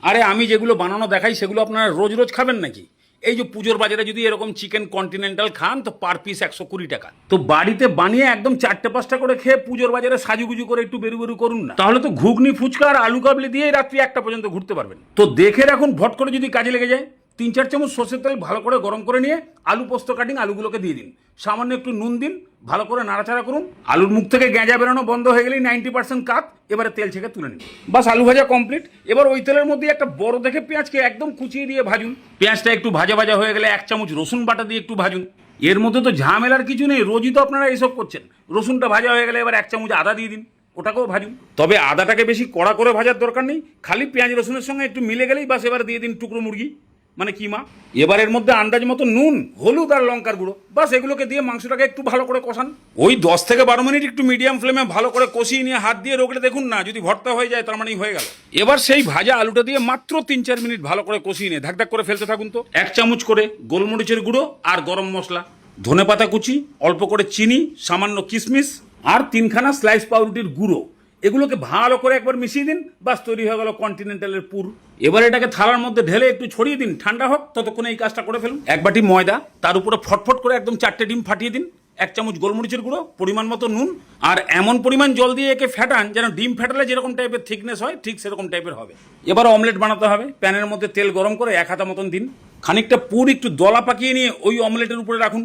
আরে আমি যেগুলো বানানো দেখাই সেগুলো আপনারা রোজ রোজ খাবেন নাকি? এই যে পুজোর বাজারে যদি এরকম চিকেন কন্টিনেন্টাল খান তো পার পিস 120 টাকা। তো বাড়িতে বানিয়ে একদম 4-5টা করে খেয়ে পুজোর বাজারে সাজুগুজু করে একটু বেরু বেরু করুন না, তাহলে তো ঘুগনি ফুচকা আর আলু কাবলি দিয়েই রাত্রি 1টা পর্যন্ত ঘুরতে পারবেন। তো দেখে রাখুন, ভট করে যদি কাজে লেগে যায়। 3-4 চামচ সর্ষের তেল ভালো করে গরম করে নিয়ে আলু পোস্ত কাটিং আলুগুলোকে দিয়ে দিন, সামান্য একটু নুন দিন, ভালো করে নাড়াচাড়া করুন। আলুর মুখ থেকে গেঁজা বেরোনো বন্ধ হয়ে গেলেই 90% কাত। এবারে তেল ছেঁকে তুলে নিন, বাস আলু ভাজা কমপ্লিট। এবার ওই তেলের মধ্যে একটা বড় দেখে পেঁয়াজকে একদম কুচিয়ে দিয়ে ভাজুন। পেঁয়াজটা একটু ভাজা ভাজা হয়ে গেলে 1 চামচ রসুন বাটা দিয়ে একটু ভাজুন। এর মধ্যে তো ঝামেলার কিছু নেই, রোজই তো আপনারা এইসব করছেন। রসুনটা ভাজা হয়ে গেলে এবার 1 চামচ আদা দিয়ে দিন, ওটাকেও ভাজুন। তবে আদাটাকে বেশি কড়া করে ভাজার দরকার নেই, খালি পেঁয়াজ রসুনের সঙ্গে একটু মিলে গেলেই বাস এবার দিয়ে দিন টুকরো মুরগি মানে কিমা। এবার এর মধ্যে আন্দাজ মতো নুন, হলুদ আর লঙ্কার গুঁড়ো, বাস এগুলোকে দিয়ে মাংসটাকে একটু ভালো করে কষান। ওই 10 থেকে 12 মিনিট একটু মিডিয়াম ফ্লেমে ভালো করে কষিয়ে নিয়ে হাত দিয়ে রগড়ে দেখুন না, যদি ভর্তা হয়ে যায় তার মানেই হয়ে গেল। এবার সেই ভাজা আলুটা দিয়ে মাত্র 3-4 মিনিট ভালো করে কষিয়ে নিয়ে ধাক ধাক করে ফেলতে থাকুন। তো 1 চামচ করে গোলমরিচের গুঁড়ো আর গরম মশলা, ধনেপাতা কুচি, অল্প করে চিনি, সামান্য কিশমিশ আর 3খানা স্লাইস পাউরুটির গুঁড়ো, এগুলোকে ভালো করে একবার মিশিয়ে দিন, বাস তৈরি হয়ে গেল কন্টিনেন্টালের পুর। এবার এটাকে থালার মধ্যে ঢেলে একটু ছড়িয়ে দিন, ঠান্ডা হোক, ততক্ষণে এই কাজটা করে ফেলুন। 1 বাটি ময়দা, তার উপরে ফটফট করে একদম 4টে ডিম ফাটিয়ে দিন, 1 চামচ গোলমরিচের গুঁড়ো, পরিমাণ মতো নুন, আর এমন পরিমাণ জল দিয়ে একে ফেটান যেন ডিম ফেটালে যেরকম টাইপের থিকনেস হয় ঠিক সেরকম টাইপের হবে। এবার অমলেট বানাতে হবে। প্যানের মধ্যে তেল গরম করে 1 হাতা মতন দিন, খানিকটা পুর একটু দলা পাকিয়ে নিয়ে ওই অমলেটের উপরে রাখুন।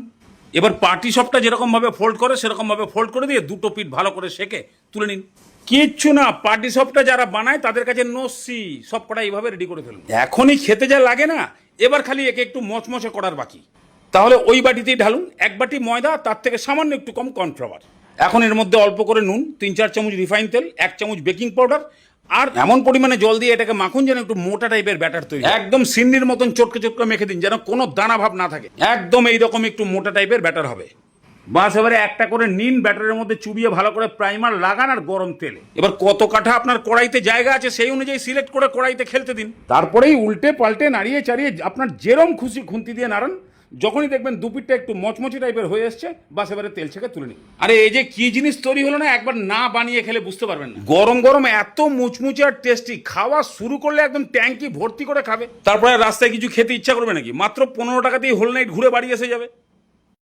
এবার পাটি সপটা যেরকম ভাবে ফোল্ড করে সেরকম ভাবে ফোল্ড করে দিয়ে 2টো পিঠ ভালো করে সেকে তুলে নিন। কিচ্ছু না, পাটি সপটা যারা বানায় তাদের কাছে নসি, সব কটা এইভাবে রেডি করে ফেলুন। এখনই খেতে যা লাগে না, এবার খালি একে একটু মচমচে করার বাকি। তাহলে ওই বাটিতেই ঢালুন 1 বাটি ময়দা, তার থেকে সামান্য একটু কম কর্নফ্লাওয়ার। এখন এর মধ্যে অল্প করে নুন, 3-4 চামচ রিফাইন তেল, 1 চামচ বেকিং পাউডার আর এমন পরিমাণে জল দিয়ে এটাকে মাখুন যেন একটু মোটা টাইপের ব্যাটার তৈরি। একদম সিন্নির মতন চটকে চটকে মেখে দিন, যেন কোনো দানা ভাব না থাকে। একদম এইরকম একটু মোটা টাইপের ব্যাটার হবে। বাস এবারে একটা করে নিন, ব্যাটারের মধ্যে চুবিয়ে ভালো করে প্রাইমার লাগান আর গরম তেলে। এবার কত কাঠা আপনার কড়াইতে জায়গা আছে সেই অনুযায়ী সিলেক্ট করে কড়াইতে খেলতে দিন। তারপরেই উল্টে পাল্টে নাড়িয়ে চাড়িয়ে আপনার যেরম খুশি খুন্তি দিয়ে নাড়ান। যখনই দেখবেন দুপিঠটা একটু মচমচি টাইপের হয়ে এসছে, বাস এবারে তেল ছেঁকে তুলে নিন। আরে এই যে কি জিনিস তৈরি হলো না, একবার না বানিয়ে খেলে বুঝতে পারবেন না। গরম গরম এত মুচমুচে আর টেস্টি, খাওয়া শুরু করলে একদম ট্যাঙ্কি ভর্তি করে খাবে। তারপরে রাস্তায় কিছু খেতে ইচ্ছা করবে নাকি? মাত্র 15 টাকাতেই হোল নাইট ঘুরে বাড়ি এসে যাবে।